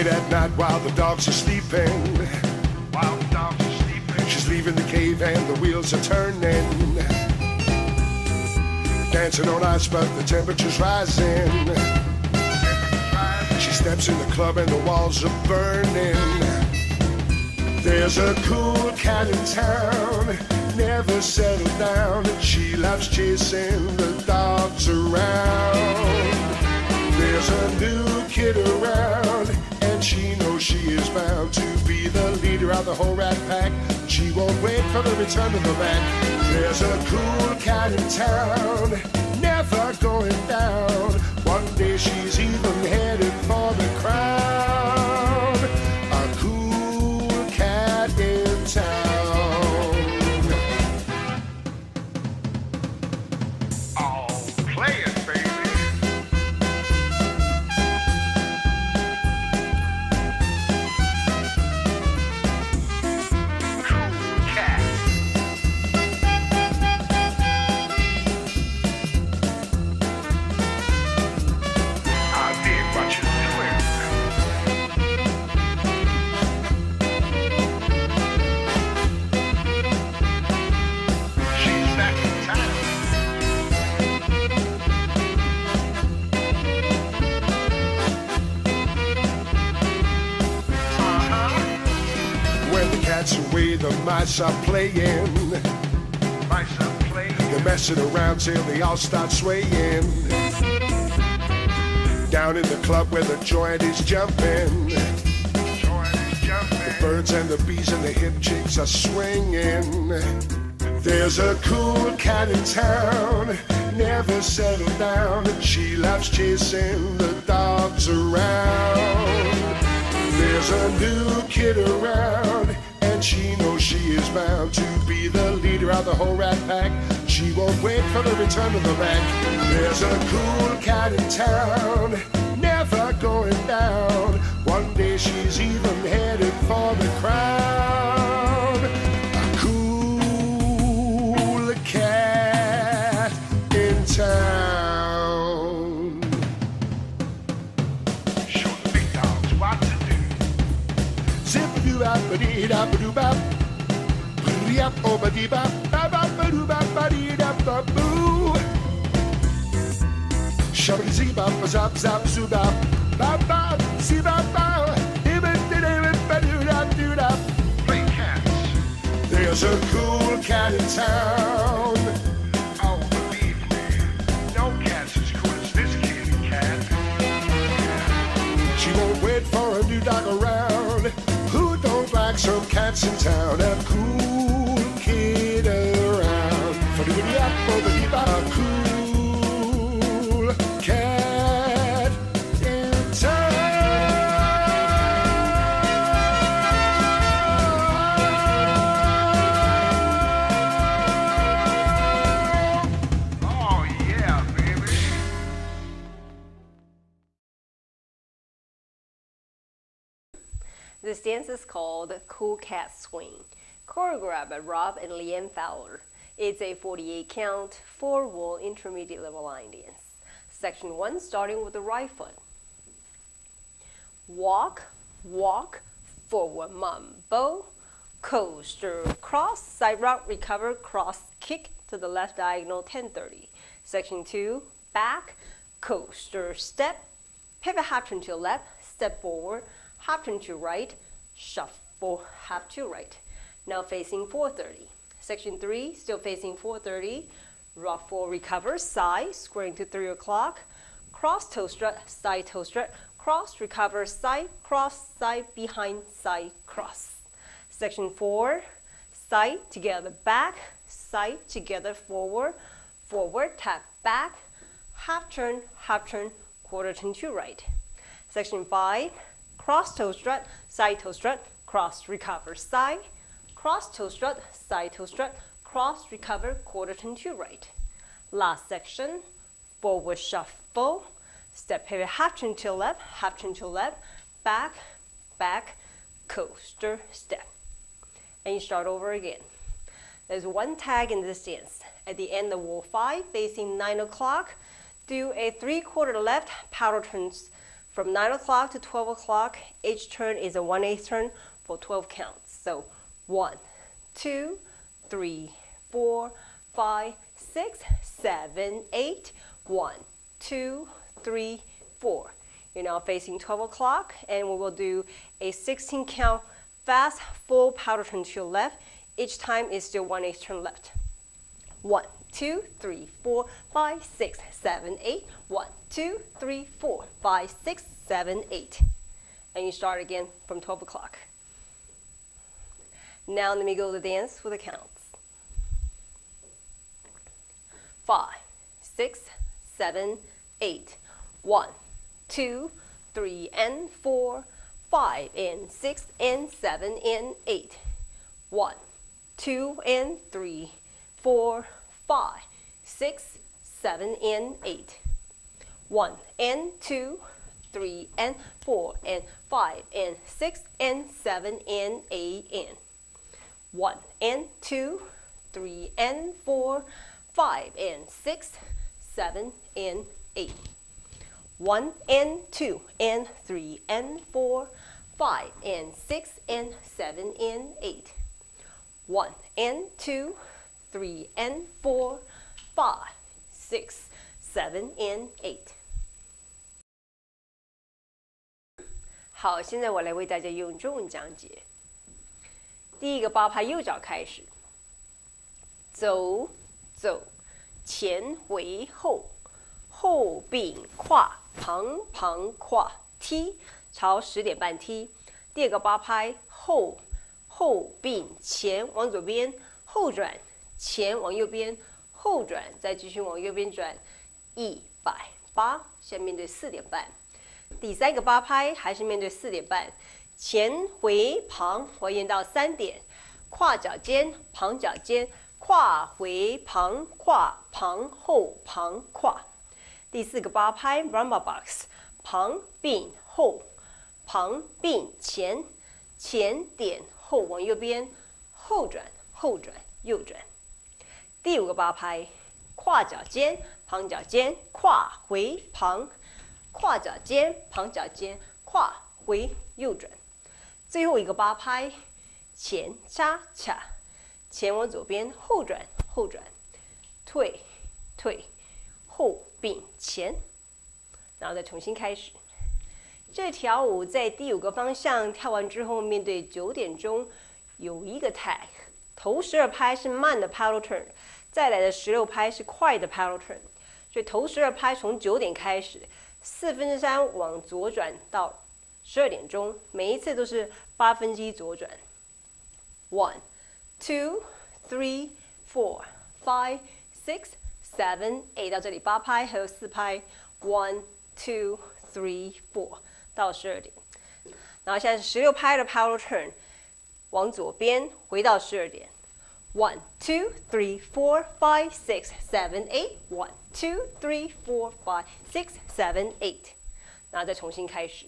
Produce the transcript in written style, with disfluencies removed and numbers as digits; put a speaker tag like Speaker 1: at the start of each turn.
Speaker 1: Late at night while the dogs are sleeping. She's leaving the cave and the wheels are turning. Dancing on ice but the temperature's rising. She steps in the club and the walls are burning. There's a cool cat in town, never settled down. She loves chasing the dogs around. There's a new kid around, and she knows she is bound to be the leader of the whole rat pack. She won't wait for the return of the Mac. There's a cool cat in town, never going down. One day she's even headed for the crown. A cool cat in town.
Speaker 2: Oh, play it, baby.
Speaker 1: Away, the mice are playing. They're messing around till they all start swaying. Down in the club where the joint is jumping. The birds and the bees and the hip chicks are swinging. There's a cool cat in town, never settled down. She loves chasing the dogs around. There's a new kid around, and she knows she is bound to be the leader of the whole rat pack. She won't wait for the return of the Mac. There's a cool cat in town, never going down. One day she's even headed for the crown. A cool cat in town.
Speaker 2: Show the big dogs what to do.
Speaker 1: Zip-a-doo-bop-a-dee-dop-a-doo-bop. Yap-o-ba-dee-bop. Ba-bop-ba-doo-bop-ba-dee-dop-ba-boo. Shabba-dee-zee-bop-a-zop-zop-zoo-bop. Bop-bop-zee-bop-bow. Dee-ba-dee-dee-ba-doo-dop-doo-dop.
Speaker 2: Play cats.
Speaker 1: There's a cool cat in town.
Speaker 2: Oh, believe me, no cat's as cool as this kitty cat.
Speaker 1: She won't wait for a new dog around. Who don't like some cats in town? A cool kid around. A cool cat in town.
Speaker 2: Oh, yeah, baby.
Speaker 3: This dance is called Cool Cat Swing, choreographed by Rob and Lianne Fowler. It's a 48 count, 4-wall intermediate level line dance. Section 1 starting with the right foot. Walk, walk, forward mambo, coaster, cross, side rock, recover, cross, kick to the left diagonal 1030. Section 2, back, coaster, step, pivot half turn to left, step forward, half turn to right, shuffle, half to right. Now facing 430. Section 3, still facing 430. Rock 4, recover, side, squaring to 3 o'clock. Cross toe strut, side toe strut, cross, recover, side, cross, side, behind, side, cross. Section 4, side, together, back, side, together, forward, forward, tap, back, half turn, quarter turn to right. Section 5, cross toe strut, cross, recover, side, cross toe strut, cross, recover, quarter turn to right. Last section, forward shuffle, step pivot, half turn to left, back, back, coaster, step. And you start over again. There's one tag in this dance. At the end of wall 5, facing 9 o'clock, do a 3/4 left, powder turns From 9 o'clock to 12 o'clock, each turn is a 1/8 turn for 12 counts. So 1, 2, 3, 4, 5, 6, 7, 8. 1, 2, 3, 4. You're now facing 12 o'clock, and we will do a 16 count fast full powder turn to your left. Each time is still 1/8 turn left. 1, 2, 3, 4, 5, 6, 7, 8. 1, 2, 3, 4, 5, 6, 7, 8. And you start again from 12 o'clock. Now let me go to the dance with the counts. 5, 6, 7, 8. 1, 2, 3, and 4, 5, and 6, and 7, and 8. 1, 2, and 3, 4, 5, 6, 7, and 8. 1 and 2, 3 and 4 and 5 and 6 and 7 and 8 and 1 and 2, 3 and 4, 5 and 6, 7 and 8. 1 and 2 and 3 and 4, 5 and 6 and 7 and 8. 1 and 2, 3 and 4, 5, 6, 7 and 8. 好，现在我来为大家用中文讲解。第一个八拍右脚开始，走走，前回后，后并跨，旁旁跨，踢，朝10点半踢。第二个八拍后后并前往左边，后转，前往右边，后转，再继续往右边转，180，现在面对4点半。第三个八拍还是面对4点半，前回旁还原到3点，跨脚尖，旁脚尖，跨回旁，跨旁后旁跨。第四个八拍 rumba box， 旁并后，旁并前，前点后往右边，后转后转右转。第五个八拍跨脚尖，旁脚尖，跨回旁。跨脚尖，旁脚尖，跨回右转。最后一个八拍，前叉叉，前往左边，后转后转，退退，后并前，然后再重新开始。这条舞在第5个方向跳完之后，面对9点钟有一个 tag， 头12拍是慢的 paddle turn， 再来的16拍是快的 paddle turn， 所以头12拍从9点开始。3/4往左转到12点钟，每一次都是1/8左转。1, 2, 3, 4, 5, 6, 7, 8，到这里8拍，还有4拍。1, 2, 3, 4，到12点。然后现在是16拍的 paddle turn， 往左边回到12点。1, 2, 3, 4, 5, 6, 7, 8. 1, 2, 3, 4, 5, 6, 7, 8. 然后再重新开始。